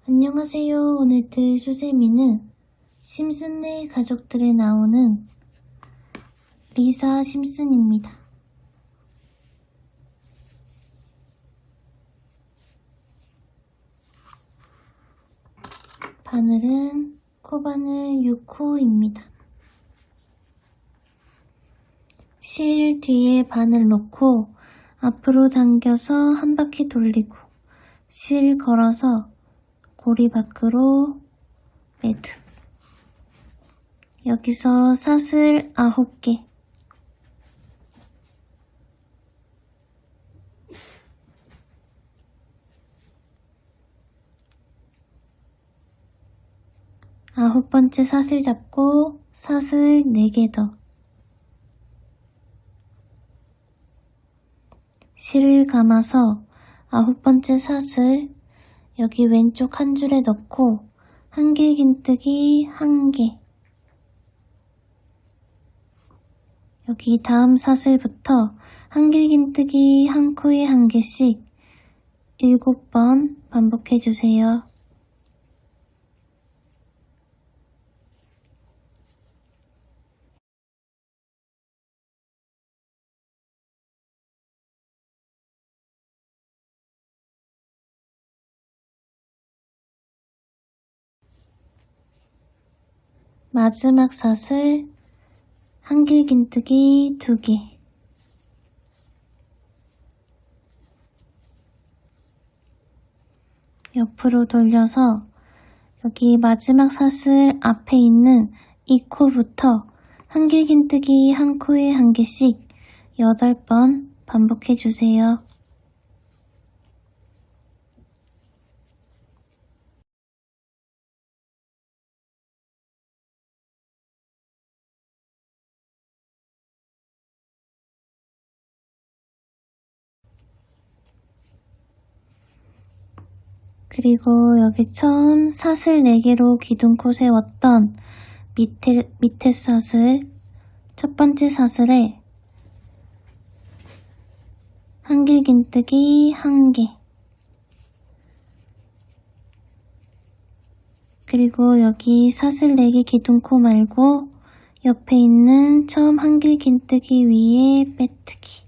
안녕하세요. 오늘 들 수세미는 심슨네 가족들에 나오는 리사 심슨입니다. 바늘은 코바늘 6호입니다. 실 뒤에 바늘 놓고 앞으로 당겨서 한 바퀴 돌리고 실 걸어서 고리 밖으로 매듭. 여기서 사슬 9개. 아홉 번째 사슬 잡고 사슬 4개 더. 실을 감아서 아홉 번째 사슬 여기 왼쪽 한 줄에 넣고 한길긴뜨기 1개. 여기 다음 사슬부터 한길긴뜨기 한 코에 1개씩 7번 반복해주세요. 마지막 사슬 한길긴뜨기 2개. 옆으로 돌려서 여기 마지막 사슬 앞에 있는 이 코부터 한길긴뜨기 한 코에 1개씩 8번 반복해주세요. 그리고 여기 처음 사슬 4개로 기둥코 세웠던 밑에 사슬 첫 번째 사슬에 한길긴뜨기 1개. 그리고 여기 사슬 4개 기둥코 말고 옆에 있는 처음 한길긴뜨기 위에 빼뜨기.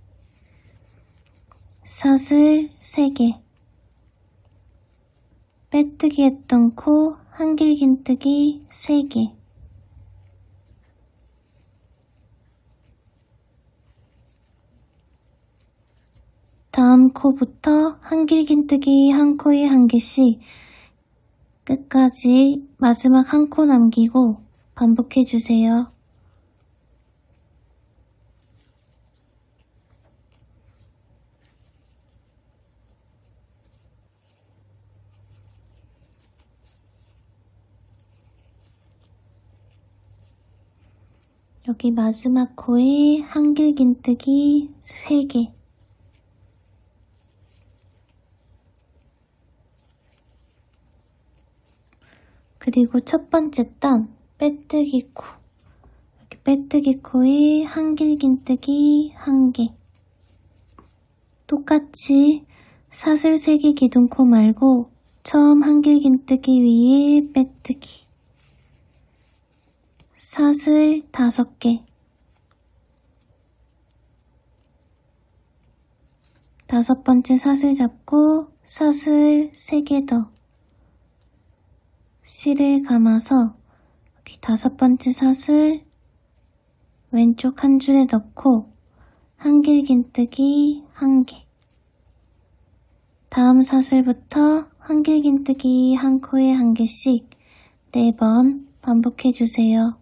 사슬 3개. 빼뜨기 했던 코 한길긴뜨기 3개. 다음 코부터 한길긴뜨기 한 코에 1개씩 끝까지 마지막 한 코 남기고 반복해주세요. 여기 마지막 코에 한길긴뜨기 3개. 그리고 첫 번째 단 빼뜨기 코. 여기 빼뜨기 코에 한길긴뜨기 1개. 똑같이 사슬 3개 기둥코 말고 처음 한길긴뜨기 위에 빼뜨기. 사슬 5개. 5번째 사슬 잡고 사슬 3개 더. 실을 감아서 여기 5번째 사슬 왼쪽 한 줄에 넣고 한길긴뜨기 1개. 다음 사슬부터 한길긴뜨기 한 코에 1개씩 4번 반복해주세요.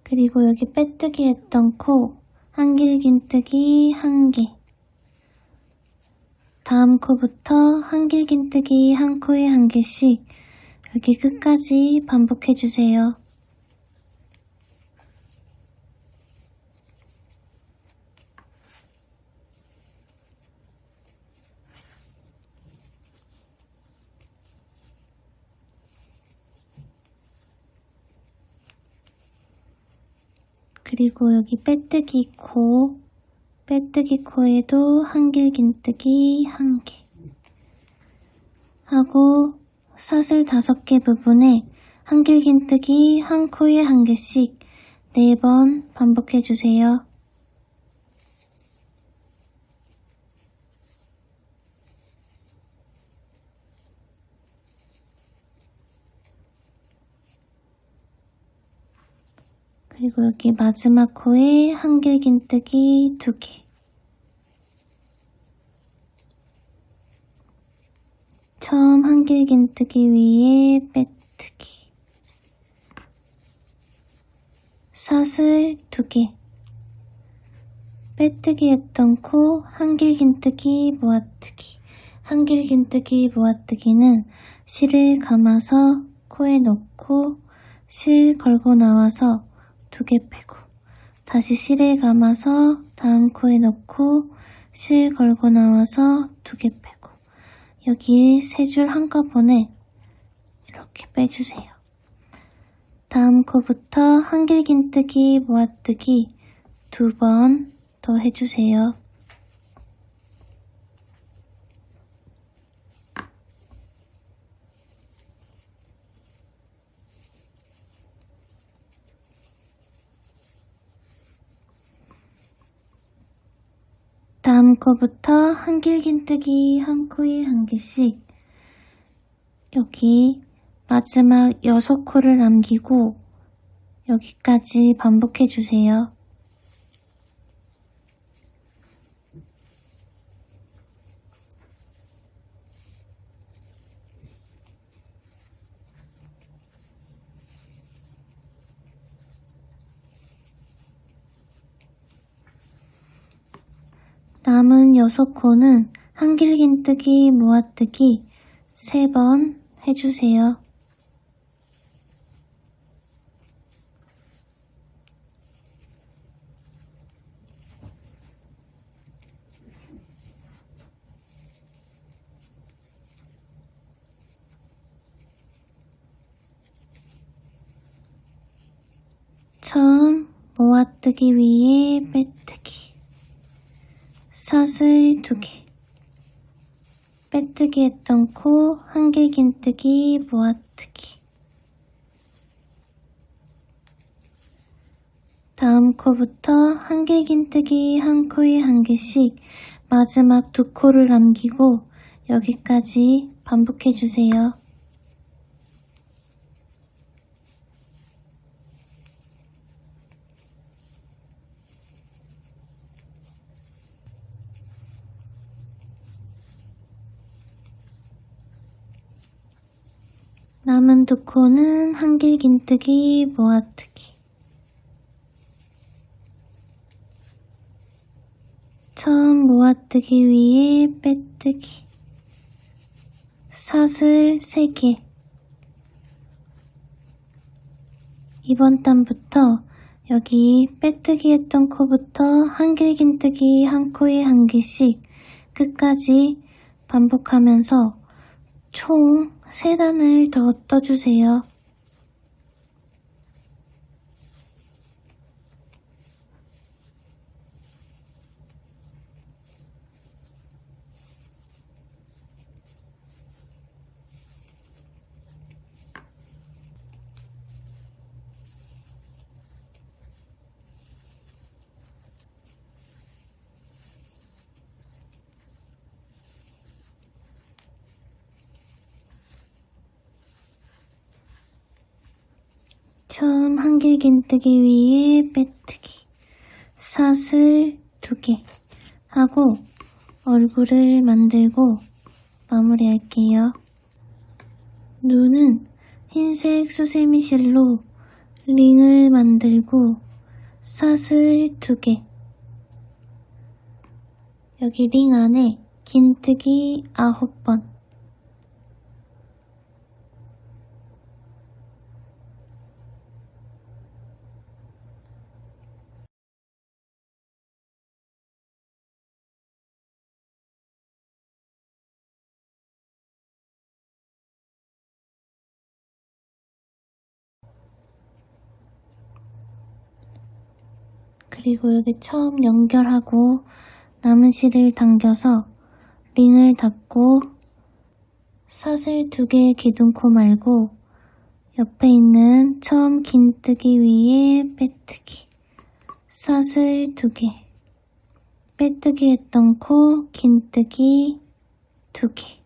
그리고 여기 빼뜨기 했던 코 한길긴뜨기 1개. 다음 코부터 한길긴뜨기 한 코에 1개씩 여기 끝까지 반복해주세요. 그리고 여기 빼뜨기 코에도 한길긴뜨기 1개 하고 사슬 5개 부분에 한길긴뜨기 한 코에 1개씩 4번 반복해주세요. 그리고 여기 마지막 코에 한길긴뜨기 2개. 처음 한길긴뜨기 위에 빼뜨기. 사슬 2개. 빼뜨기 했던 코 한길긴뜨기 모아뜨기. 한길긴뜨기 모아뜨기는 실을 감아서 코에 넣고 실 걸고 나와서 2개 빼고 다시 실을 감아서 다음 코에 넣고 실 걸고 나와서 2개 빼고 여기에 3줄 한꺼번에 이렇게 빼주세요. 다음 코부터 한길긴뜨기 모아뜨기 2번 더 해주세요. 다음 코부터 한길긴뜨기 한 코에 1개씩 여기 마지막 6코를 남기고 여기까지 반복해주세요. 남은 6코는 한길긴뜨기 모아뜨기 3번 해주세요. 처음 모아뜨기 위에 빼뜨기. 사슬 2개. 빼뜨기 했던 코 한길긴뜨기 모아뜨기. 다음 코부터 한길긴뜨기 한 코에 1개씩 마지막 2코를 남기고 여기까지 반복해주세요. 남은 2코는 한길긴뜨기 모아뜨기. 처음 모아뜨기 위에 빼뜨기. 사슬 3개. 이번 단부터 여기 빼뜨기 했던 코부터 한길긴뜨기 한 코에 1개씩 끝까지 반복하면서 총 3단을 더 떠주세요. 처음 한길긴뜨기 위에 빼뜨기. 사슬 2개 하고 얼굴을 만들고 마무리할게요. 눈은 흰색 수세미 실로 링을 만들고 사슬 2개. 여기 링 안에 긴뜨기 9번. 그리고 여기 처음 연결하고 남은 실을 당겨서 링을 닫고 사슬 2개의 기둥코 말고 옆에 있는 처음 긴뜨기 위에 빼뜨기, 사슬 2개, 빼뜨기 했던 코 긴뜨기 2개.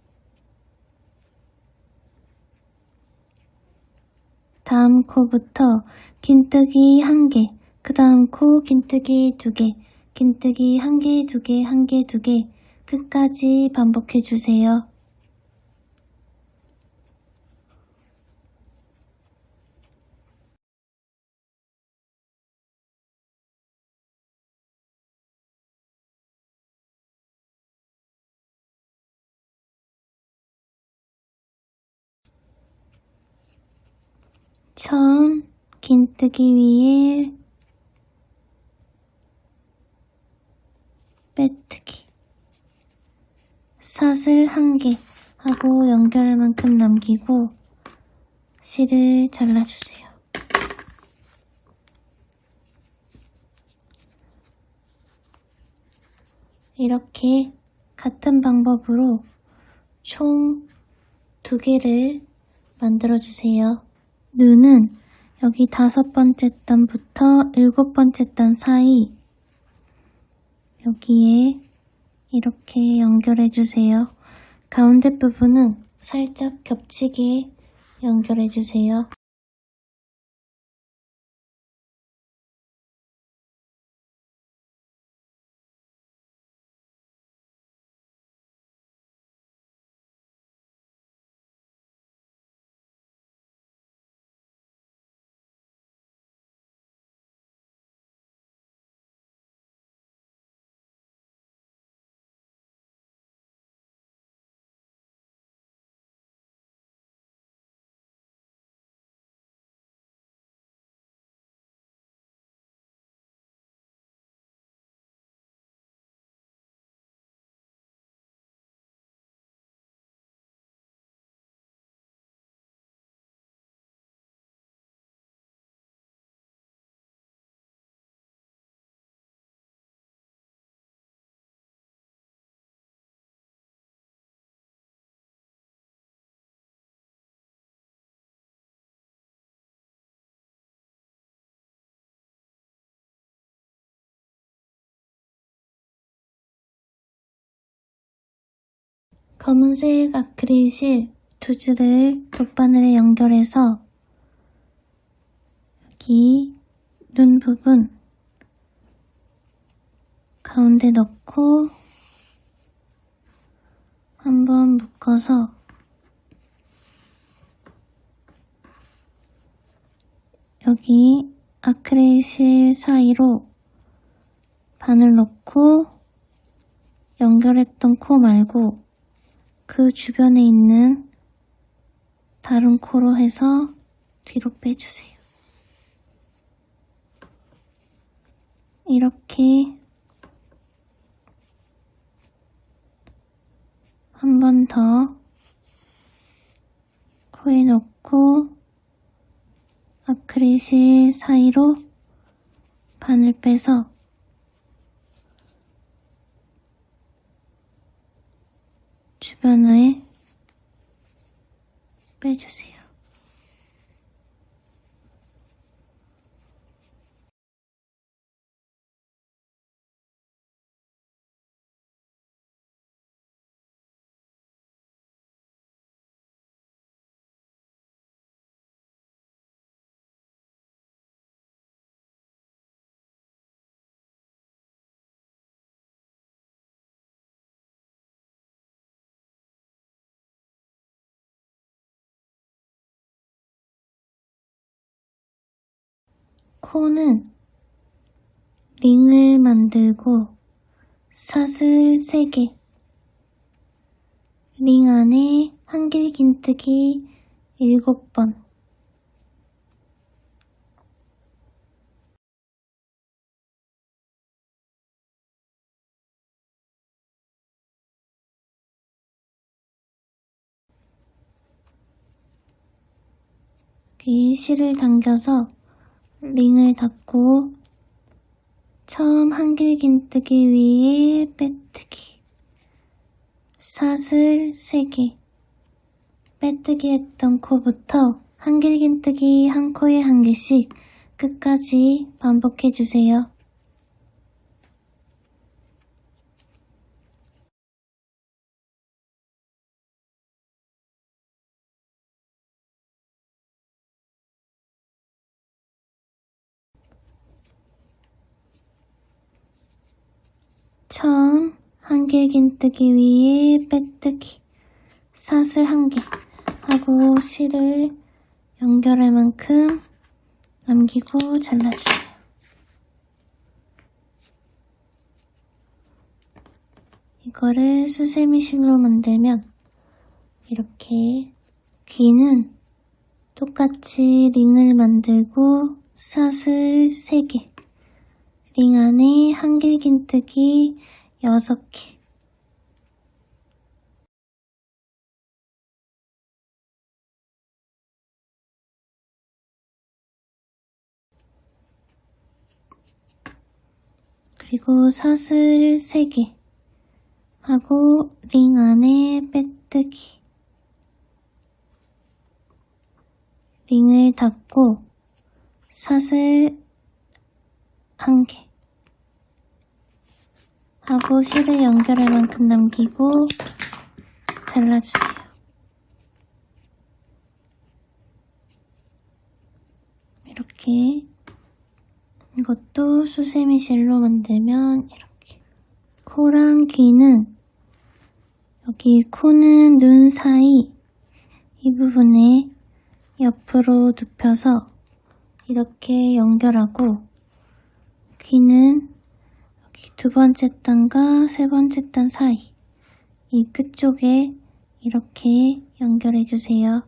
다음 코부터 긴뜨기 1개, 그 다음 코 긴뜨기 2개, 긴뜨기 1개, 2개, 1개, 2개 끝까지 반복해 주세요. 처음 긴뜨기 위에 빼뜨기, 사슬 1개 하고 연결할 만큼 남기고 실을 잘라주세요. 이렇게 같은 방법으로 총 2개를 만들어주세요. 눈은 여기 5번째 단부터 7번째 단 사이 여기에 이렇게 연결해주세요. 가운데 부분은 살짝 겹치게 연결해주세요. 검은색 아크릴실 2줄을 돗바늘에 연결해서 여기 눈 부분 가운데 넣고 한번 묶어서 여기 아크릴실 사이로 바늘 넣고 연결했던 코 말고 그 주변에 있는 다른 코로 해서 뒤로 빼주세요. 이렇게 한 번 더 코에 넣고 아크릴실 사이로 바늘 빼서 주변에 빼주세요. 코는 링을 만들고 사슬 3개, 링 안에 한길 긴뜨기 7번, 여기 실을 당겨서 링을 닫고 처음 한길긴뜨기 위에 빼뜨기, 사슬 3개, 빼뜨기 했던 코부터 한길긴뜨기 한 코에 한 개씩 끝까지 반복해주세요. 처음 한길긴뜨기 위에 빼뜨기, 사슬 1개 하고 실을 연결할 만큼 남기고 잘라주세요. 이거를 수세미실로 만들면 이렇게 귀는 똑같이 링을 만들고 사슬 3개, 링 안에 한길긴뜨기 6개, 그리고 사슬 3개 하고 링 안에 빼뜨기, 링을 닫고 사슬 1개 하고 실을 연결할 만큼 남기고 잘라주세요. 이렇게 이것도 수세미실로 만들면 이렇게 코랑 귀는 여기 코는 눈 사이 이 부분에 옆으로 눕혀서 이렇게 연결하고 귀는 여기 두 번째 단과 세 번째 단 사이 이 끝쪽에 이렇게 연결해주세요.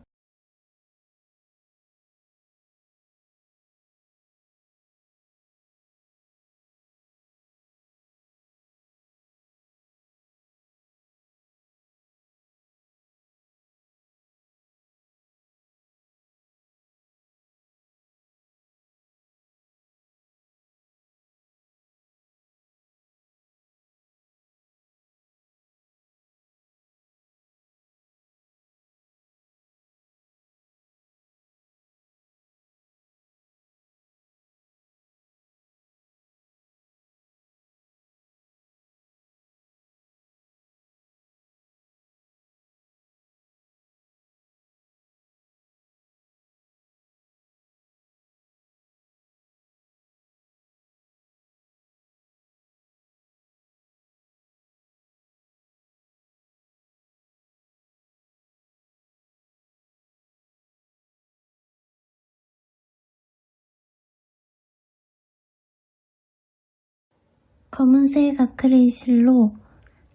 검은색 아크릴 실로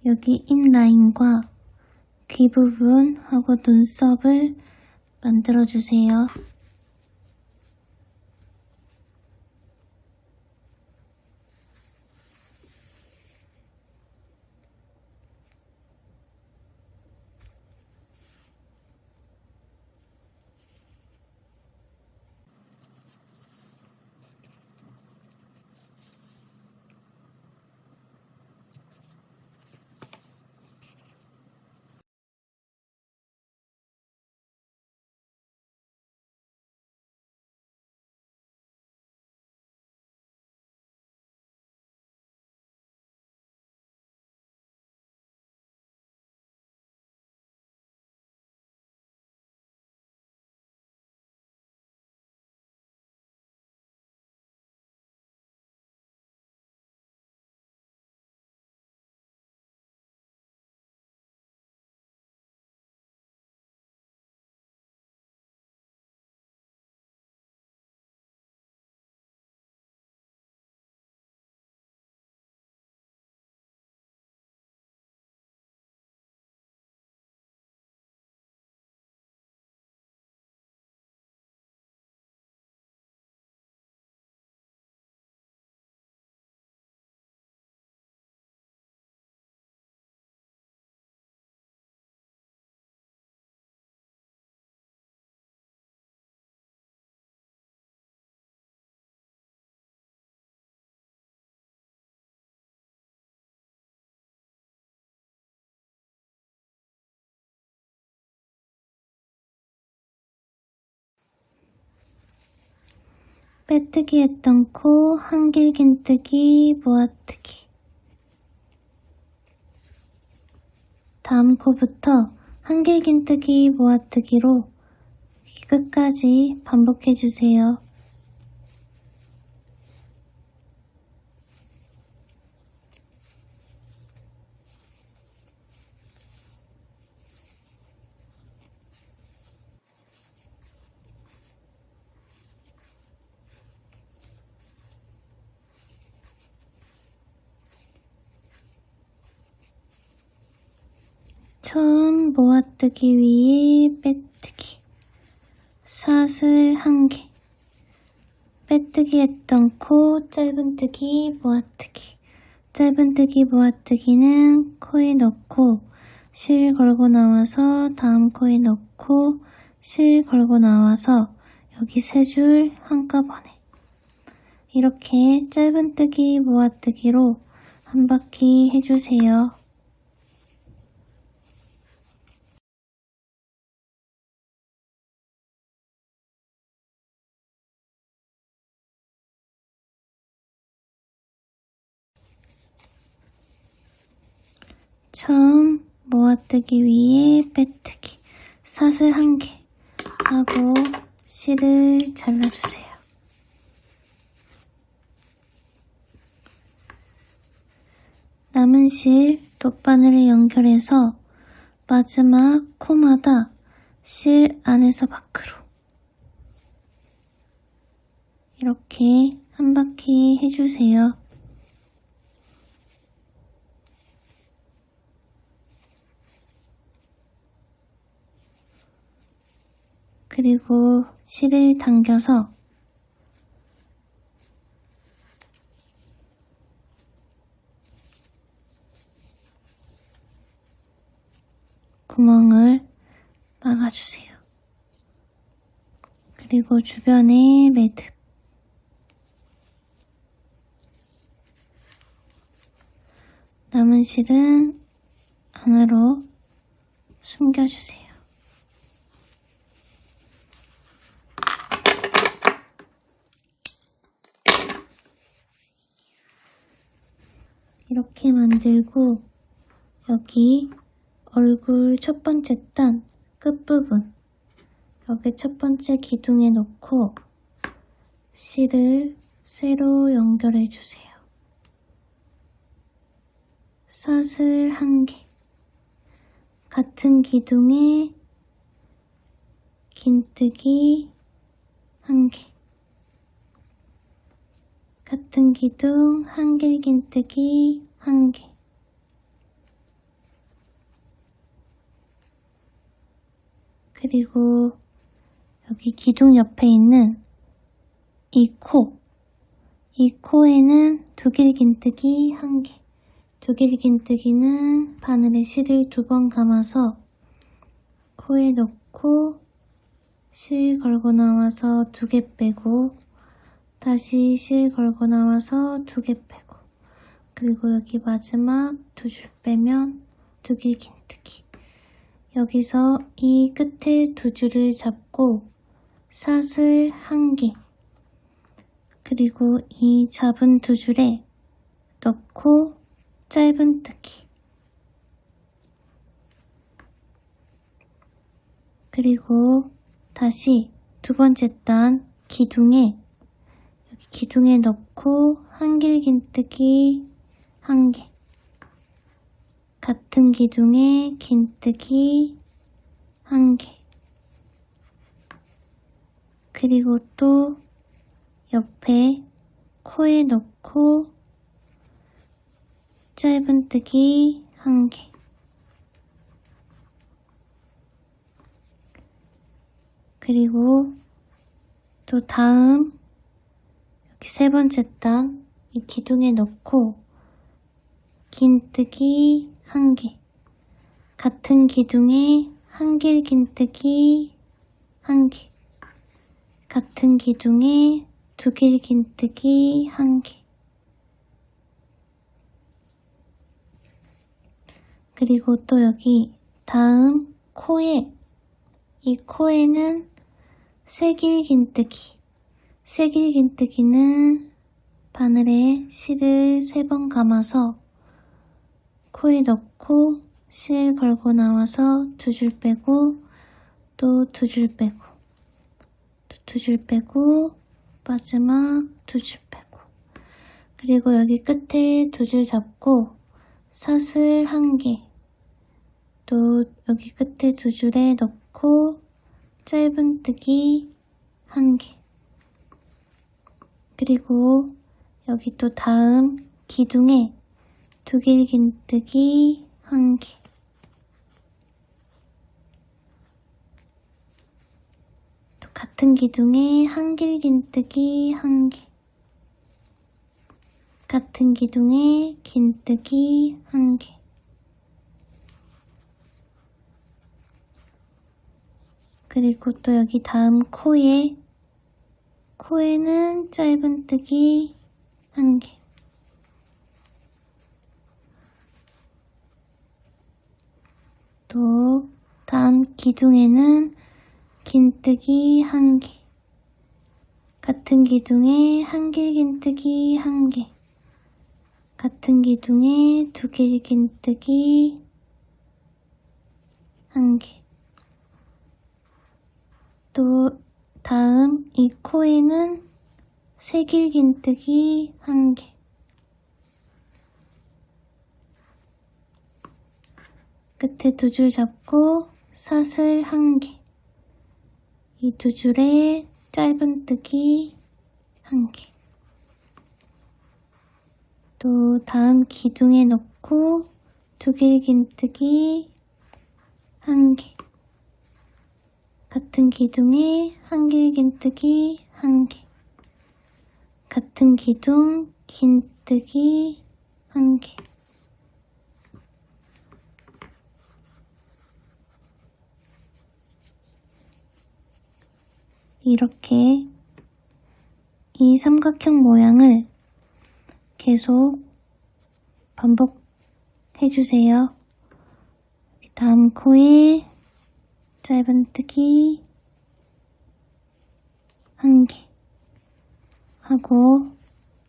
여기 입 라인과 귀 부분하고 눈썹을 만들어주세요. 빼뜨기 했던 코 한길 긴뜨기 모아뜨기. 다음 코부터 한길 긴뜨기 모아뜨기로 끝까지 반복해주세요. 처음 모아뜨기 위에 빼뜨기, 사슬 1개, 빼뜨기 했던 코 짧은뜨기 모아뜨기. 짧은뜨기 모아뜨기는 코에 넣고 실 걸고 나와서 다음 코에 넣고 실 걸고 나와서 여기 3줄 한꺼번에 이렇게 짧은뜨기 모아뜨기로 한 바퀴 해주세요. 처음 모아뜨기 위에 빼뜨기, 사슬 1개 하고 실을 잘라주세요. 남은 실 돗바늘에 연결해서 마지막 코마다 실 안에서 밖으로 이렇게 한 바퀴 해주세요. 그리고 실을 당겨서 구멍을 막아주세요. 그리고 주변에 매듭, 남은 실은 안으로 숨겨주세요. 이렇게 만들고 여기 얼굴 첫 번째 단 끝부분 여기 첫 번째 기둥에 놓고 실을 세로 연결해 주세요. 사슬 1개, 같은 기둥에 긴뜨기 1개, 같은 기둥 한길 긴뜨기 1개, 그리고 여기 기둥 옆에 있는 이 코에는 두길 긴뜨기 1개, 두길 긴뜨기는 바늘에 실을 2번 감아서 코에 넣고 실 걸고 나와서 2개 빼고 다시 실 걸고 나와서 2개 빼고 그리고 여기 마지막 2줄 빼면 두길 긴뜨기. 여기서 이 끝에 2줄을 잡고 사슬 1개 그리고 이 잡은 2줄에 넣고 짧은뜨기 그리고 다시 2번째 단 기둥에 여기 기둥에 넣고 한길 긴뜨기 1개, 같은 기둥에 긴뜨기 1개, 그리고 또 옆에 코에 넣고 짧은뜨기 1개, 그리고 또 다음 여기 3번째 단 이 기둥에 넣고 긴뜨기 1개, 같은 기둥에 한길 긴뜨기 1개, 같은 기둥에 두길 긴뜨기 1개, 그리고 또 여기 다음 코에 이 코에는 세길 긴뜨기, 새길긴뜨기는 바늘에 실을 3번 감아서 코에 넣고 실 걸고 나와서 2줄 빼고 또 2줄 빼고 또 2줄 빼고 마지막 2줄 빼고 그리고 여기 끝에 2줄 잡고 사슬 1개 또 여기 끝에 2줄에 넣고 짧은뜨기 1개 그리고 여기 또 다음 기둥에 두길긴뜨기 1개 또 같은 기둥에 한길긴뜨기 1개 같은 기둥에 긴뜨기 1개 그리고 또 여기 다음 코에는 짧은뜨기 1개 또 다음 기둥에는 긴뜨기 1개 같은 기둥에 한길긴뜨기 1개 같은 기둥에 두길긴뜨기 1개 또 다음 이 코에는 새길긴뜨기 1개 끝에 2줄 잡고 사슬 1개 이 2줄에 짧은뜨기 1개 또 다음 기둥에 넣고 두길긴뜨기 1개 같은 기둥에 한길긴뜨기 1개 같은 기둥 긴뜨기 1개 이렇게 이 삼각형 모양을 계속 반복해주세요. 다음 코에 짧은뜨기 1개 하고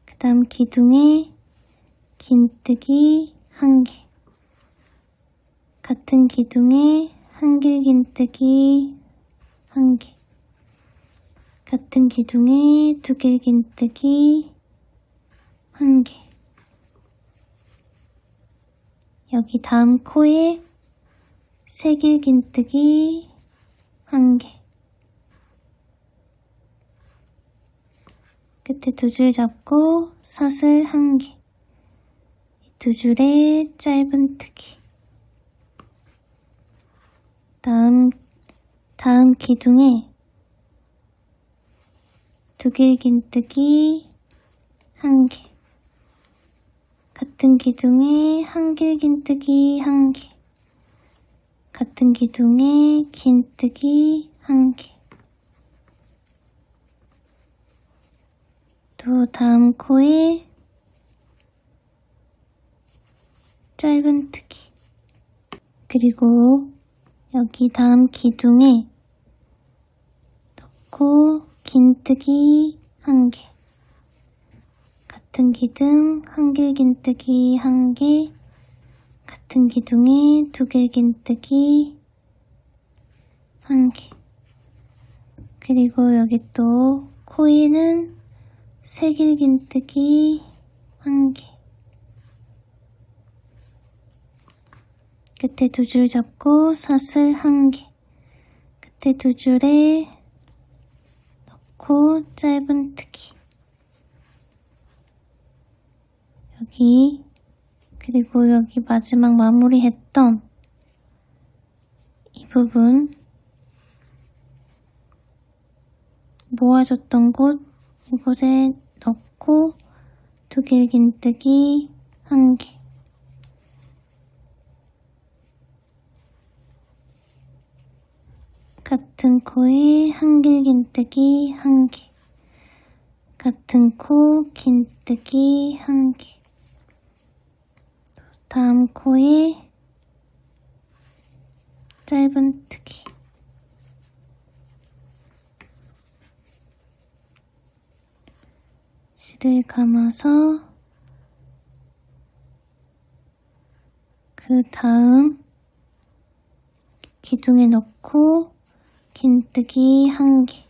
그 다음 기둥에 긴뜨기 1개 같은 기둥에 한길긴뜨기 1개 같은 기둥에 두길긴뜨기 1개 여기 다음 코에 새길긴뜨기 1개 끝에 2줄 잡고 사슬 1개 2줄에 짧은뜨기 다음 기둥에 두길긴뜨기 1개 같은 기둥에 한길긴뜨기 1개 같은 기둥에 긴뜨기 1개 또 다음 코에 짧은뜨기 그리고 여기 다음 기둥에 넣고 긴뜨기 1개 같은 기둥 한길긴뜨기 1개 같은 기둥에 두길긴뜨기 1개 그리고 여기 또 코에는 새길긴뜨기 1개 끝에 2줄 잡고 사슬 1개 끝에 2줄에 넣고 짧은뜨기 여기 그리고 여기 마지막 마무리했던 이 부분 모아줬던 곳 이곳에 넣고 두길긴뜨기 1개 같은 코에 한길긴뜨기 1개 같은 코 긴뜨기 1개 다음 코에 짧은뜨기 실을 감아서 그 다음 기둥에 넣고 긴뜨기 1개,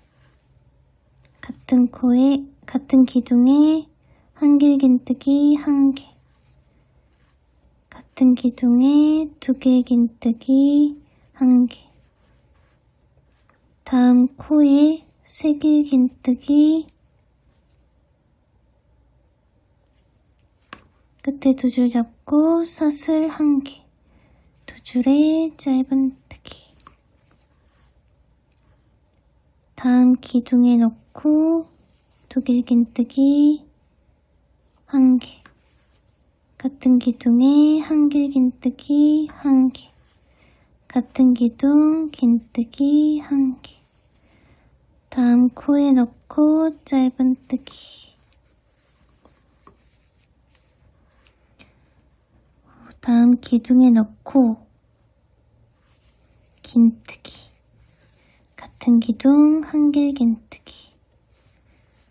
같은 코에 같은 기둥에 한길 긴뜨기 1개, 같은 기둥에 2길 긴뜨기 1개, 다음 코에 3길 긴뜨기, 끝에 2줄 잡고 사슬 1개, 2줄에 짧은뜨기, 다음 기둥에 넣고 2길 긴뜨기 1개, 같은 기둥에 1길 긴뜨기 1개, 같은 기둥 긴뜨기 1개, 다음 코에 넣고 짧은뜨기, 다음 기둥에 넣고 긴뜨기, 같은 기둥 1길 긴뜨기,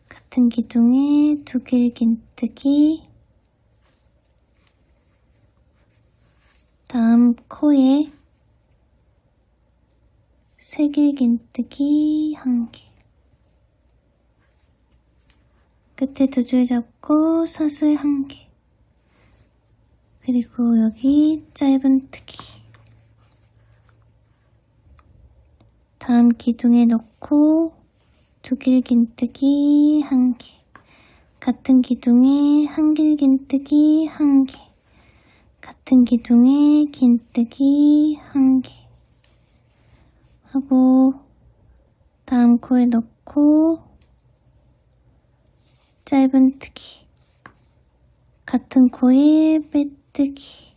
같은 기둥에 2길 긴뜨기, 다음 코에 3길 긴뜨기 1개, 끝에 2줄 잡고 사슬 1개, 그리고 여기 짧은뜨기, 다음 기둥에 넣고 2길 긴뜨기 1개, 같은 기둥에 1길 긴뜨기 1개, 같은 기둥에 긴뜨기 1개 하고, 다음 코에 넣고 짧은뜨기, 같은 코에 빼뜨기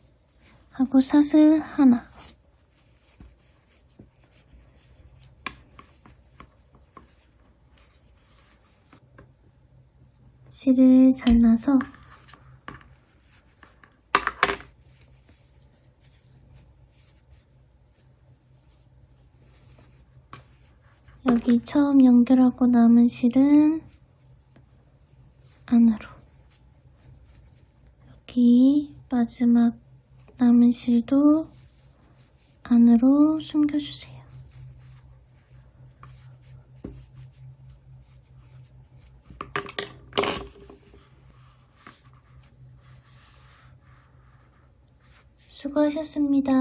하고 사슬 하나, 실을 잘라서 여기 처음 연결하고 남은 실은 안으로, 여기 마지막 남은 실도 안으로 숨겨주세요. 수고하셨습니다.